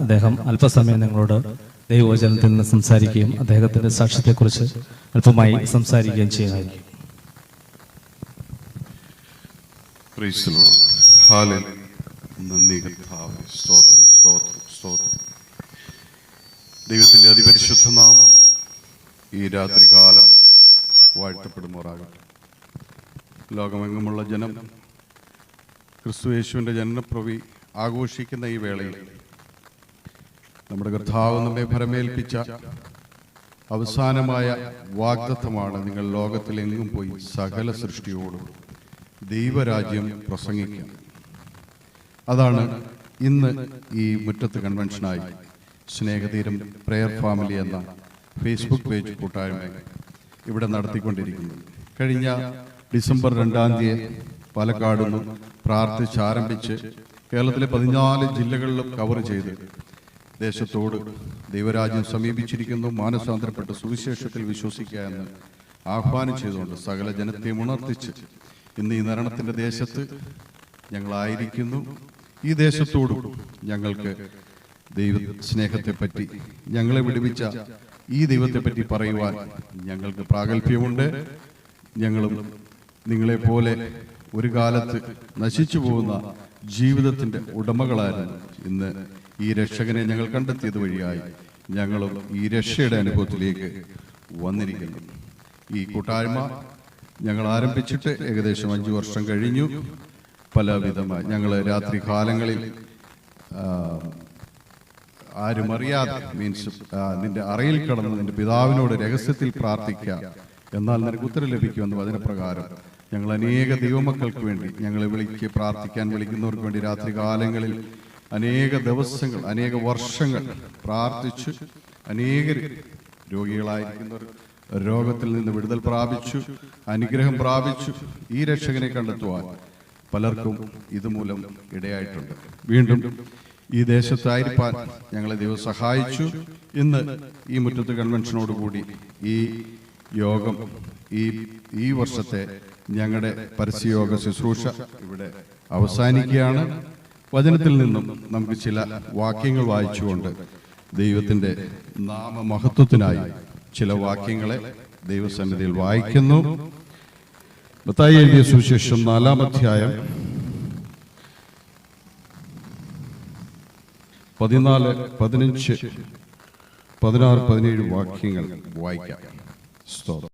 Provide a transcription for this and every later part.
അദ്ദേഹം അല്പസമയം നിങ്ങളോട് ദൈവവചനത്തിൽ നിന്ന് സംസാരിക്കുകയും അദ്ദേഹത്തിൻ്റെ സാക്ഷ്യത്തെക്കുറിച്ച് അല്പമായി സംസാരിക്കുകയും ചെയ്യുന്നതായിരിക്കും. ദൈവത്തിൻ്റെ അതിപരിശുദ്ധ നാമം ഈ രാത്രികാലം വാഴ്ത്തപ്പെടുമാറാകട്ടെ. ലോകമെങ്ങുമുള്ള ജനം ക്രിസ്തുയേശുവിൻ്റെ ജനനപ്രവി ആഘോഷിക്കുന്ന ഈ വേളയിൽ നമ്മുടെ കർത്താവ് നമ്മെ ഭരമേൽപ്പിച്ച അവസാനമായ വാഗ്ദത്തമാണ്, നിങ്ങൾ ലോകത്തിലെങ്ങും പോയി സകല സൃഷ്ടിയോടും ദൈവരാജ്യം പ്രസംഗിക്കാം. അതാണ് ഇന്ന് ഈ മുറ്റത്ത് കൺവെൻഷനായി സ്നേഹതീരം പ്രയർ ഫാമിലി എന്ന ഫേസ്ബുക്ക് പേജ് കൂട്ടായ്മ ഇവിടെ നടത്തിക്കൊണ്ടിരിക്കുന്നത്. കഴിഞ്ഞ ഡിസംബർ 2-ാം തീയതി പാലക്കാട് നിന്ന് പ്രാർത്ഥിച്ചാരംഭിച്ച് കേരളത്തിലെ 14 ജില്ലകളിലും കവർ ചെയ്ത് ദേശത്തോട് ദൈവരാജ്യം സമീപിച്ചിരിക്കുന്നു, മാനസാന്തരപ്പെട്ട് സുവിശേഷത്തിൽ വിശ്വസിക്കുക എന്ന് ആഹ്വാനം ചെയ്തുകൊണ്ട് സകല ജനത്തെയും ഉണർത്തിച്ച് ഇന്ന് ഈ നരണത്തിൻ്റെ ദേശത്ത് ഞങ്ങളായിരിക്കുന്നു. ഈ ദേശത്തോടും ഞങ്ങൾക്ക് ദൈവ സ്നേഹത്തെപ്പറ്റി, ഞങ്ങളെ വിടുവിച്ച ഈ ദൈവത്തെപ്പറ്റി പറയുവാൻ ഞങ്ങൾക്ക് പ്രാഗൽഭ്യമുണ്ട്. ഞങ്ങളും നിങ്ങളെപ്പോലെ ഒരു കാലത്ത് നശിച്ചു പോകുന്ന ജീവിതത്തിൻ്റെ ഉടമകളായിരുന്നു. ഇന്ന് ഈ രക്ഷകനെ ഞങ്ങൾ കണ്ടെത്തിയത് വഴിയായി ഞങ്ങളും ഈ രക്ഷയുടെ അനുഭവത്തിലേക്ക് വന്നിരിക്കുന്നു. ഈ കൂട്ടായ്മ ഞങ്ങൾ ആരംഭിച്ചിട്ട് ഏകദേശം 5 വർഷം കഴിഞ്ഞു. പലവിധമായി ഞങ്ങൾ രാത്രി കാലങ്ങളിൽ ആരും അറിയാതെ, മീൻസ് നിന്റെ അറയിൽ കടന്ന് നിന്റെ പിതാവിനോട് രഹസ്യത്തിൽ പ്രാർത്ഥിക്കുക, എന്നാൽ നിനക്ക് ഉത്തരം ലഭിക്കുമെന്ന് വചനപ്രകാരം ഞങ്ങൾ അനേക ദൈവമക്കൾക്ക് വേണ്ടി, ഞങ്ങളെ പ്രാർത്ഥിക്കാൻ വിളിക്കുന്നവർക്ക് വേണ്ടി രാത്രി കാലങ്ങളിൽ അനേക ദിവസങ്ങൾ, അനേക വർഷങ്ങൾ പ്രാർത്ഥിച്ചു. അനേകർ രോഗികളായിരിക്കുന്നവർ രോഗത്തിൽ നിന്ന് വിടുതൽ പ്രാപിച്ചു, അനുഗ്രഹം പ്രാപിച്ചു. ഈ രക്ഷകനെ കണ്ടെത്തുവാൻ പലർക്കും ഇതുമൂലം ഇടയായിട്ടുണ്ട്. വീണ്ടും ഈ ദേശത്തായിരിക്കാൻ ഞങ്ങളെ ദൈവം സഹായിച്ചു. ഇന്ന് ഈ മുറ്റത്ത് കൺവെൻഷനോടുകൂടി ഈ യോഗം, ഈ വർഷത്തെ ഞങ്ങളുടെ പരസ്യയോഗ ശുശ്രൂഷ ഇവിടെ അവസാനിക്കുകയാണ്. വചനത്തിൽ നിന്നും നമുക്ക് ചില വാക്യങ്ങൾ വായിച്ചുകൊണ്ട് ദൈവത്തിൻ്റെ നാമമഹത്വത്തിനായി ചില വാക്യങ്ങളെ ദൈവസന്നിധിയിൽ വായിക്കുന്നു. മത്തായി എഴുതിയ സുവിശേഷം 4-ാം അധ്യായം 14, 15, 16, 17 വാക്യങ്ങൾ വായിക്കാം. സ്തോത്രം.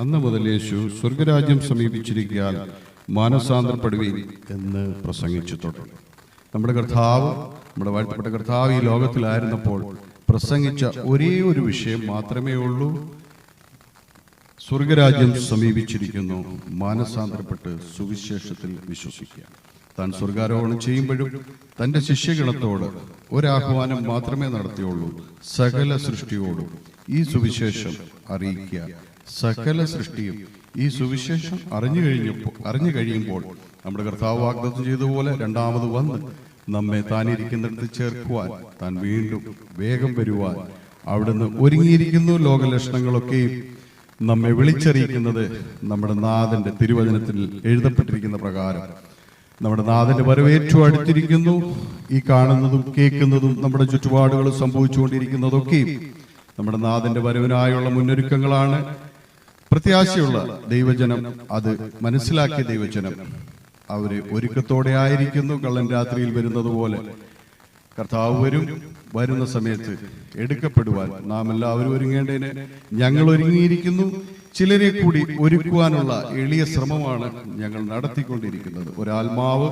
അന്ന് മുതൽ യേശു സ്വർഗരാജ്യം സമീപിച്ചിരിക്കാൻ മാനസാന്തരപ്പെടുവീൻ എന്ന് പ്രസംഗിച്ചു തുടങ്ങി. നമ്മുടെ കർത്താവ്, നമ്മുടെ വാഴ്ത്തപ്പെട്ട കർത്താവ് ഈ ലോകത്തിലായിരുന്നപ്പോൾ പ്രസംഗിച്ച ഒരേ ഒരു വിഷയം മാത്രമേ ഉള്ളൂ. സ്വർഗരാജ്യം സമീപിച്ചിരിക്കുന്നു, മാനസാന്തരപ്പെട്ട് സുവിശേഷത്തിൽ വിശ്വസിക്കുക. താൻ സ്വർഗാരോഹണം ചെയ്യുമ്പോഴും തൻ്റെ ശിഷ്യഗണത്തോട് ഒരാഹ്വാനം മാത്രമേ നടത്തിയുള്ളൂ, സകല സൃഷ്ടിയോടും ഈ സുവിശേഷം അറിയിക്കുക. സകല സൃഷ്ടിയും ഈ സുവിശേഷം അറിഞ്ഞു കഴിയുമ്പോൾ നമ്മുടെ കർത്താവ് വാഗ്ദത്തം ചെയ്തതുപോലെ രണ്ടാമത് വന്ന് നമ്മെ താനിരിക്കുന്നിടത്ത് ചേർക്കുവാൻ, താൻ വീണ്ടും വേഗം വരുവാൻ അവിടുന്ന് ഒരുങ്ങിയിരിക്കുന്നു. ലോകലക്ഷണങ്ങളൊക്കെയും നമ്മെ വിളിച്ചറിയിക്കുന്നത് നമ്മുടെ നാഥന്റെ തിരുവചനത്തിൽ എഴുതപ്പെട്ടിരിക്കുന്ന പ്രകാരം നമ്മുടെ നാഥന്റെ വരവേറ്റു അടുത്തിരിക്കുന്നു. ഈ കാണുന്നതും കേൾക്കുന്നതും നമ്മുടെ ചുറ്റുപാടുകൾ സംഭവിച്ചുകൊണ്ടിരിക്കുന്നതൊക്കെയും നമ്മുടെ നാഥന്റെ വരവിനായുള്ള മുന്നൊരുക്കങ്ങളാണ്. പ്രത്യാശയുള്ള ദൈവജനം, അത് മനസ്സിലാക്കിയ ദൈവജനം അവര് ഒരുക്കത്തോടെ ആയിരിക്കുന്നു. കള്ളൻ രാത്രിയിൽ വരുന്നത് പോലെ കർത്താവ് വരുന്ന സമയത്ത് എടുക്കപ്പെടുവാൻ നാം എല്ലാവരും ഒരുങ്ങേണ്ടതിന് ഞങ്ങൾ ഒരുങ്ങിയിരിക്കുന്നു. ചിലരെ കൂടി ഒരുക്കുവാനുള്ള എളിയ ശ്രമമാണ് ഞങ്ങൾ നടത്തിക്കൊണ്ടിരിക്കുന്നത്. ഒരാത്മാവ്,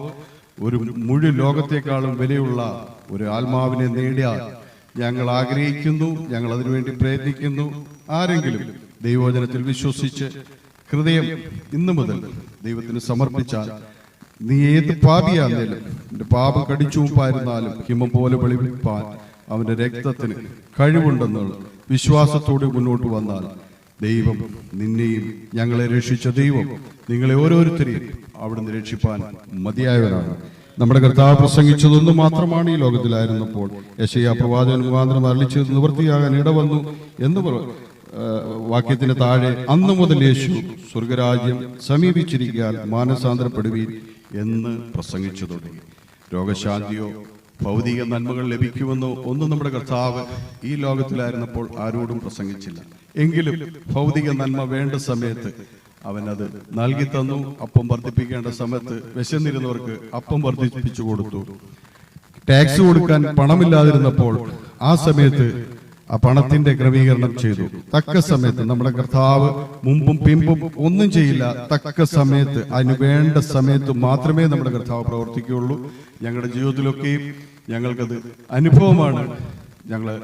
ഒരു മുഴുവൻ ലോകത്തെക്കാളും വിലയുള്ള ഒരു ആത്മാവിനെ നേടിയാൽ ഞങ്ങൾ ആഗ്രഹിക്കുന്നു, ഞങ്ങൾ അതിനുവേണ്ടി പ്രയത്നിക്കുന്നു. ആരെങ്കിലും ദൈവവചനത്തിൽ വിശ്വസിച്ച് ഹൃദയം ഇന്നു മുതൽ ദൈവത്തിന് സമർപ്പിച്ചാൽ, നീ ഏത് പാപിയാന്നേലും നിന്റെ പാപം കടിച്ചുമുമ്പായിരുന്നാലും ഹിമം പോലെ വെളിപ്പെടുപ്പാൻ അവന്റെ രക്തത്തിന് കഴിവുണ്ടെന്നുള്ള വിശ്വാസത്തോടെ മുന്നോട്ട് വന്നാൽ ദൈവം നിന്നെയും ഞങ്ങളെ രക്ഷിച്ച ദൈവം നിങ്ങളെ ഓരോരുത്തരെയും അവിടുന്ന് രക്ഷിപ്പാൻ മതിയായവനാണ്. നമ്മുടെ കർത്താവ് പ്രസംഗിച്ചതൊന്നും മാത്രമാണ് ഈ ലോകത്തിലായിരുന്നപ്പോൾ യെശയ്യാ പ്രവാചകൻ മുഖാന്തരം അരുളിച്ചത് നിവൃത്തിയാകാൻ ഇടവന്നു എന്ന് വാക്യത്തിന് താഴെ അന്നു മുതൽ യേശു സ്വർഗരാജ്യം സമീപിച്ചിരിക്കാൻ മാനസാന്തരപ്പെടുവീൻ എന്ന് പ്രസംഗിച്ചു തുടങ്ങി. രോഗശാന്തിയോ ഭൗതിക നന്മകൾ ലഭിക്കുമെന്നോ ഒന്നും നമ്മുടെ കർത്താവ് ഈ ലോകത്തിലായിരുന്നപ്പോൾ ആരോടും പ്രസംഗിച്ചില്ല. എങ്കിലും ഭൗതിക നന്മ വേണ്ട സമയത്ത് അവൻ അത് നൽകി തന്നു. അപ്പം വർദ്ധിപ്പിക്കേണ്ട സമയത്ത് വിശന്നിരുന്നവർക്ക് അപ്പം വർദ്ധിപ്പിച്ചു കൊടുത്തു. ടാക്സ് കൊടുക്കാൻ പണമില്ലാതിരുന്നപ്പോൾ ആ സമയത്ത് ആ പണത്തിന്റെ ക്രമീകരണം ചെയ്തു. തക്ക സമയത്ത് നമ്മുടെ കർത്താവ് മുമ്പും പിമ്പും ഒന്നും ചെയ്യില്ല. തക്ക സമയത്ത്, അതിന് വേണ്ട സമയത്ത് മാത്രമേ നമ്മുടെ കർത്താവ് പ്രവർത്തിക്കുകയുള്ളൂ. ഞങ്ങളുടെ ജീവിതത്തിലൊക്കെയും ഞങ്ങൾക്കത് അനുഭവമാണ്. ഞങ്ങള്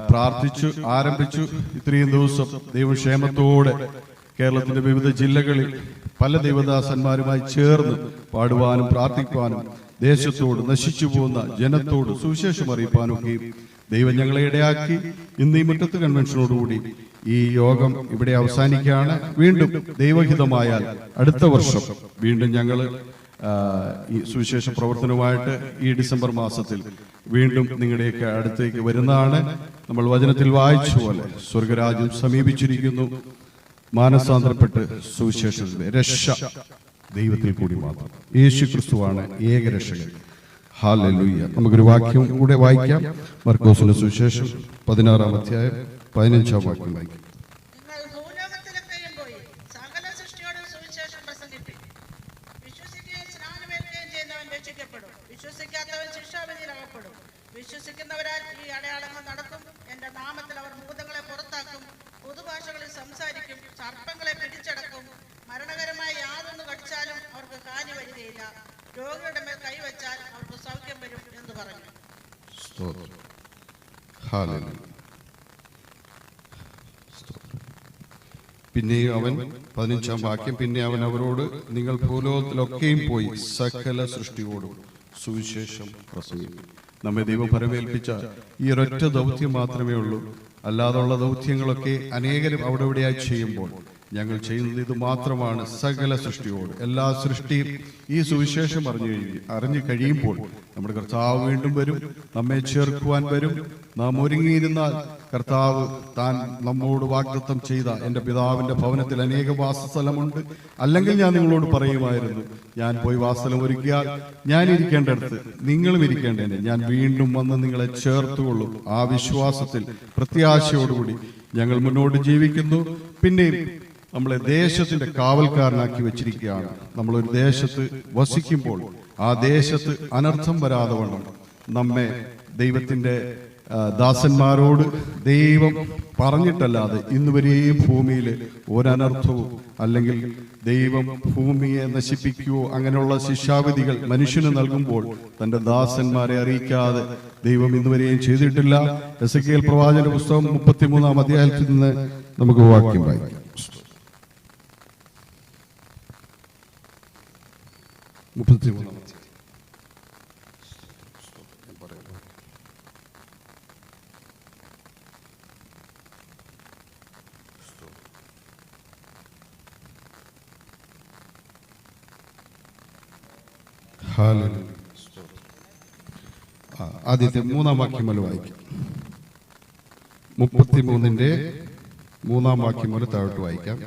പ്രാർത്ഥിച്ചു ആരംഭിച്ചു. ഇത്രയും ദിവസം ദൈവക്ഷേമത്തോടെ കേരളത്തിന്റെ വിവിധ ജില്ലകളിൽ പല ദൈവദാസന്മാരുമായി ചേർന്ന് പാടുവാനും പ്രാർത്ഥിക്കുവാനും ദേശത്തോട് നശിച്ചു പോകുന്ന ജനത്തോട് സുവിശേഷം അറിയിപ്പാനൊക്കെയും ദൈവം ഞങ്ങളെ ഇടയാക്കി. ഇന്ന് ഈ മുറ്റത്ത് കൺവെൻഷനോടുകൂടി ഈ യോഗം ഇവിടെ അവസാനിക്കുകയാണ്. വീണ്ടും ദൈവഹിതമായാൽ അടുത്ത വർഷം വീണ്ടും ഞങ്ങൾ ഈ സുവിശേഷ പ്രവർത്തനവുമായിട്ട് ഈ ഡിസംബർ മാസത്തിൽ വീണ്ടും നിങ്ങളുടെയൊക്കെ അടുത്തേക്ക് വരുന്നതാണ്. നമ്മൾ വചനത്തിൽ വായിച്ച പോലെ സ്വർഗരാജ്യം സമീപിച്ചിരിക്കുന്നു. മാനസാന്തരപ്പെട്ട് സുവിശേഷത്തിലെ രക്ഷ ദൈവത്തിൽ കൂടി മാത്രം. യേശു ക്രിസ്തുവാണ് ഏകരക്ഷകൻ. ഹല്ലേലൂയ. നമുക്കൊരു വാക്യം കൂടെ വായിക്കാം. മർക്കോസിന്റെ സുവിശേഷം 16-ാം അധ്യായം 15-ാം വാക്യം വായിക്കാം. വിശ്വസിക്കുന്നവരാൽ ഈ അടയാളങ്ങൾ നടക്കും. എന്റെ നാമത്തിൽ അവർ ഭൂതങ്ങളെ പുറത്താക്കും, പൊതുഭാഷകളിൽ സംസാരിക്കും, സർപ്പങ്ങളെ പിടിച്ചടക്കും, മരണകരമായ യാതൊന്ന് കടിച്ചാലും അവർക്ക് കാനി വരികയില്ല, രോഗികളുടെ മേൽ കൈവച്ചാൽ അവർക്ക് സൗഖ്യം വരും എന്ന് പറഞ്ഞു. പിന്നെ അവൻ 15-ാം വാക്യം, പിന്നെ അവൻ അവരോട്, നിങ്ങൾ ഭൂലോകത്തിലൊക്കെയും പോയി സകല സൃഷ്ടിയോടും സുവിശേഷം പ്രസംഗിക്കും. നമ്മെ ദൈവം ഫലമേൽപ്പിച്ച ഈ ഒരൊറ്റ ദൗത്യം മാത്രമേ ഉള്ളൂ. അല്ലാതുള്ള ദൗത്യങ്ങളൊക്കെ അനേകരും അവിടെ ഇവിടെയായി ചെയ്യുമ്പോൾ ഞങ്ങൾ ചെയ്യുന്നത് ഇത് മാത്രമാണ്. സകല സൃഷ്ടിയോട്, എല്ലാ സൃഷ്ടിയും ഈ സുവിശേഷം അറിഞ്ഞു കഴിയുമ്പോൾ നമ്മുടെ കർത്താവ് വീണ്ടും വരും, നമ്മെ ചേർക്കുവാൻ വരും. നാം ഒരുങ്ങിയിരുന്നാൽ കർത്താവ് താൻ നമ്മോട് വാഗ്ദത്തം ചെയ്ത എൻ്റെ പിതാവിൻ്റെ ഭവനത്തിൽ അനേക വാസസ്ഥലമുണ്ട്, അല്ലെങ്കിൽ ഞാൻ നിങ്ങളോട് പറയുമായിരുന്നു, ഞാൻ പോയി വാസസ്ഥലം ഒരുക്കിയാൽ ഞാൻ ഇരിക്കേണ്ടടുത്ത് നിങ്ങളും ഇരിക്കേണ്ടതിന് ഞാൻ വീണ്ടും വന്ന് നിങ്ങളെ ചേർത്തുകൊള്ളും. ആ വിശ്വാസത്തിൽ പ്രത്യാശയോടുകൂടി ഞങ്ങൾ മുന്നോട്ട് ജീവിക്കുന്നു. പിന്നെയും നമ്മളെ ദേശത്തിന്റെ കാവൽക്കാരനാക്കി വെച്ചിരിക്കുകയാണ്. നമ്മളൊരു ദേശത്ത് വസിക്കുമ്പോൾ ആ ദേശത്ത് അനർത്ഥം വരാതെ വണ്ണം നമ്മെ ദൈവത്തിന്റെ ദാസന്മാരോട് ദൈവം പറഞ്ഞിട്ടല്ലാതെ ഇന്നുവരെയും ഭൂമിയിൽ ഒരനർത്ഥവും, അല്ലെങ്കിൽ ദൈവം ഭൂമിയെ നശിപ്പിക്കുകയോ അങ്ങനെയുള്ള ശിക്ഷാവിധികൾ മനുഷ്യന് നൽകുമ്പോൾ തന്റെ ദാസന്മാരെ അറിയിക്കാതെ ദൈവം ഇന്നുവരെയും ചെയ്തിട്ടില്ല. എസെക്കിയേൽ പ്രവാചകന്റെ പുസ്തകം 33-ാം അധ്യായത്തിൽ നിന്ന് നമുക്ക് വാക്യം വായിക്കാം. 33-ാം അധ്യായം. ആദ്യത്തെ 3-ാം വാക്യം മുതൽ വായിക്കാം. 33-ന്റെ 3-ാം വാക്യം മുതൽ താഴോട്ട് വായിക്കാം.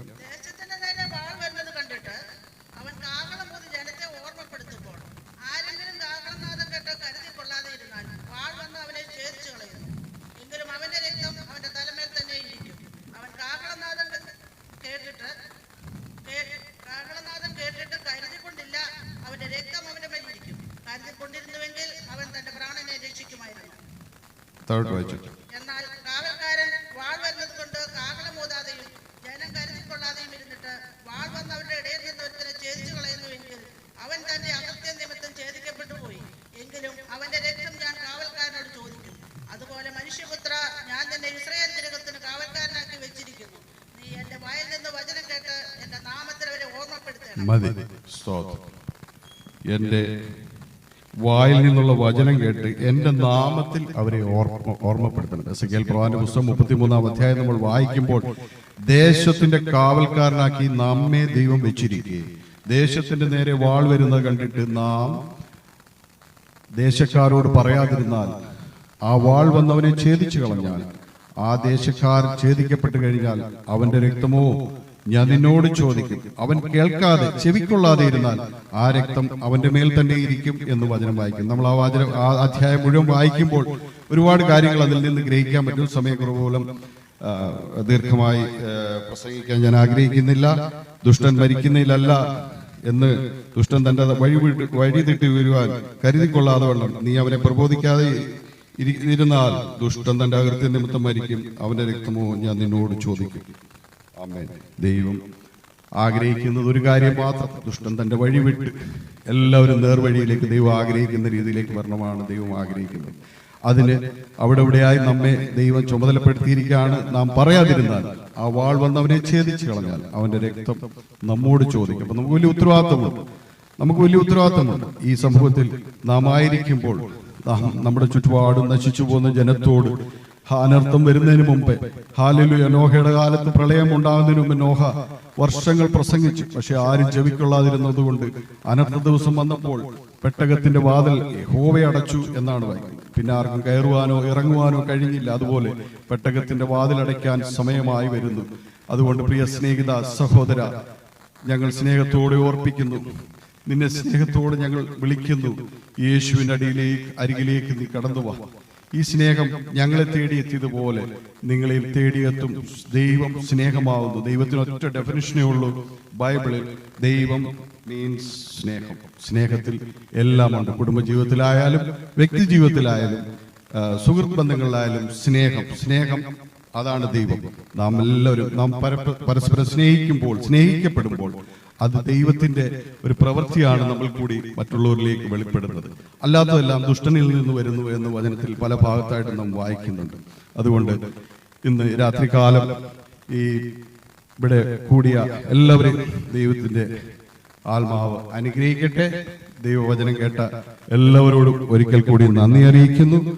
എന്നാൽ കാവൽക്കാരൻ വാൾ വരുന്നത് കൊണ്ട് കാഹളമൂതാതെയും ജനം കരുതിക്കൊള്ളാതെയും ഇരുന്നിട്ട് വാൾ വന്ന് അവരുടെ ഇടയിൽ നിന്ന് ഒരുത്തനെ ഛേദിച്ചു കളയുന്നുവെങ്കിൽ അവൻ തന്റെ അകത്യ നിമിത്തം ഛേദിക്കപ്പെട്ടു പോയി. എങ്കിലും അവന്റെ രക്തം ഞാൻ കാവൽക്കാരനോട് ചോദിക്കും. അതുപോലെ മനുഷ്യപുത്ര, ഞാൻ നിന്നെ ഇസ്രായേൽ തിരകത്തിന് കാവൽക്കാരനാക്കി വെച്ചിരിക്കുന്നു. നീ എന്റെ വായിൽ നിന്ന് വചനം കേട്ട് എന്റെ നാമത്തിൽ അവരെ ഓർമ്മപ്പെടുത്തണം. എന്റെ വായിൽ നിന്നുള്ള വചനം കേട്ട് എന്റെ നാമത്തിൽ അവരെ ഓർമ്മപ്പെടുത്തണം. എസെക്കിയേൽ പ്രവാചകന്റെ പുസ്തകം 33-ാം അധ്യായം നമ്മൾ വായിക്കുമ്പോൾ ദേശത്തിന്റെ കാവൽക്കാരനാക്കി നമ്മെ ദൈവം വെച്ചിരിക്കെ ദേശത്തിന്റെ നേരെ വാൾ വരുന്നത് കണ്ടിട്ട് നാം ദേശക്കാരോട് പറയാതിരുന്നാൽ ആ വാൾ വന്നവനെ ഛേദിച്ചു കളഞ്ഞാൽ ആ ദേശക്കാർ ഛേദിക്കപ്പെട്ടു കഴിഞ്ഞാൽ അവന്റെ രക്തമോ ഞാൻ നിന്നോട് ചോദിക്കും. അവൻ കേൾക്കാതെ ചെവിക്കൊള്ളാതെ ഇരുന്നാൽ ആ രക്തം അവന്റെ മേൽ തന്നെ ഇരിക്കും എന്ന് വചനം വായിക്കും. നമ്മൾ ആ അധ്യായം മുഴുവൻ വായിക്കുമ്പോൾ ഒരുപാട് കാര്യങ്ങൾ അതിൽ നിന്ന് ഗ്രഹിക്കാൻ പറ്റും. സമയക്കുറവ് മൂലം ദീർഘമായി പ്രസംഗിക്കാൻ ഞാൻ ആഗ്രഹിക്കുന്നില്ല. ദുഷ്ടൻ മരിക്കുന്നതിലല്ല എന്ന് ദുഷ്ടൻ തന്റെ വഴി തെറ്റി വരുവാൻ കരുതിക്കൊള്ളാതെ വണ്ണം നീ അവനെ പ്രബോധിക്കാതെ ഇരുന്നാൽ ദുഷ്ടൻ തന്റെ അകൃത്യ നിമിത്തം മരിക്കും. അവന്റെ രക്തമോ ഞാൻ നിന്നോട് ചോദിക്കും. ആമേൻ. ദൈവം ആഗ്രഹിക്കുന്നത് ഒരു കാര്യം മാത്രം, ദുഷ്ടൻ തന്റെ വഴി വിട്ട് എല്ലാവരും നേർവഴിയിലേക്ക് ദൈവം ആഗ്രഹിക്കുന്ന രീതിയിലേക്ക് വരണമാണ് ദൈവം ആഗ്രഹിക്കുന്നത്. അതിന് അവിടെ ഇവിടെയായി നമ്മെ ദൈവം ചുമതലപ്പെടുത്തിയിരിക്കുകയാണ്. നാം പറയാതിരുന്നാൽ ആ വാൾ വന്നവനെ ഛേദിച്ചു കളഞ്ഞാൽ അവന്റെ രക്തം നമ്മോട് ചോദിക്കും. അപ്പൊ നമുക്ക് വലിയ ഉത്തരവാദിത്തമുണ്ട്. ഈ സംഭവത്തിൽ നാം ആയിരിക്കുമ്പോൾ നമ്മുടെ ചുറ്റുപാടും നശിച്ചു പോകുന്ന ജനത്തോട് അനർത്ഥം വരുന്നതിന് മുമ്പേ, ഹല്ലേലൂയ, നോഹയുടെ കാലത്ത് പ്രളയം ഉണ്ടാകുന്നതിന് മുമ്പ് നോഹ വർഷങ്ങൾ പ്രസംഗിച്ചു. പക്ഷെ ആരും ചെവിക്കൊള്ളാതിരുന്നത് കൊണ്ട് അനർത്ഥ ദിവസം വന്നപ്പോൾ പെട്ടകത്തിന്റെ വാതിൽ യഹോവ അടച്ചു എന്നാണ് വായിക്കുന്നത്. പിന്നെ ആർക്കും കയറുവാനോ ഇറങ്ങുവാനോ കഴിഞ്ഞില്ല. അതുപോലെ പെട്ടകത്തിന്റെ വാതിൽ അടയ്ക്കാൻ സമയമായി വരുന്നു. അതുകൊണ്ട് പ്രിയ സ്നേഹിത സഹോദര, ഞങ്ങൾ സ്നേഹത്തോടെ ഓർപ്പിക്കുന്നു, നിന്നെ സ്നേഹത്തോടെ ഞങ്ങൾ വിളിക്കുന്നു. യേശുവിന്റെ അരികിലേക്ക് നീ കടന്നു വാ. ഈ സ്നേഹം ഞങ്ങളെ തേടിയെത്തിയതുപോലെ നിങ്ങളെയും തേടിയെത്തും. ദൈവം സ്നേഹമാവുന്നു. ദൈവത്തിന് ഒറ്റ ഡെഫിനിഷനേ ഉള്ളൂ ബൈബിളിൽ. ദൈവം മീൻസ് സ്നേഹം. സ്നേഹത്തിൽ എല്ലാം ഉണ്ട്. കുടുംബജീവിതത്തിലായാലും വ്യക്തി ജീവിതത്തിലായാലും സുഹൃത്ത് ബന്ധങ്ങളിലായാലും സ്നേഹം അതാണ് ദൈവം. നാം എല്ലാവരും പരസ്പരം സ്നേഹിക്കപ്പെടുമ്പോൾ അത് ദൈവത്തിന്റെ ഒരു പ്രവൃത്തിയാണ് നമ്മൾ കൂടി മറ്റുള്ളവരിലേക്ക് വെളിപ്പെടുന്നത്. അല്ലാത്തതെല്ലാം ദുഷ്ടനിൽ നിന്ന് വരുന്നു എന്ന് വചനത്തിൽ പല ഭാഗത്തായിട്ട് നാം വായിക്കുന്നുണ്ട്. അതുകൊണ്ട് ഇന്ന് രാത്രികാലം ഇവിടെ കൂടിയ എല്ലാവരെയും ദൈവത്തിന്റെ ആത്മാവ് അനുഗ്രഹിക്കട്ടെ. ദൈവവചനം കേട്ട എല്ലാവരോടും ഒരിക്കൽ കൂടി നന്ദി അറിയിക്കുന്നു.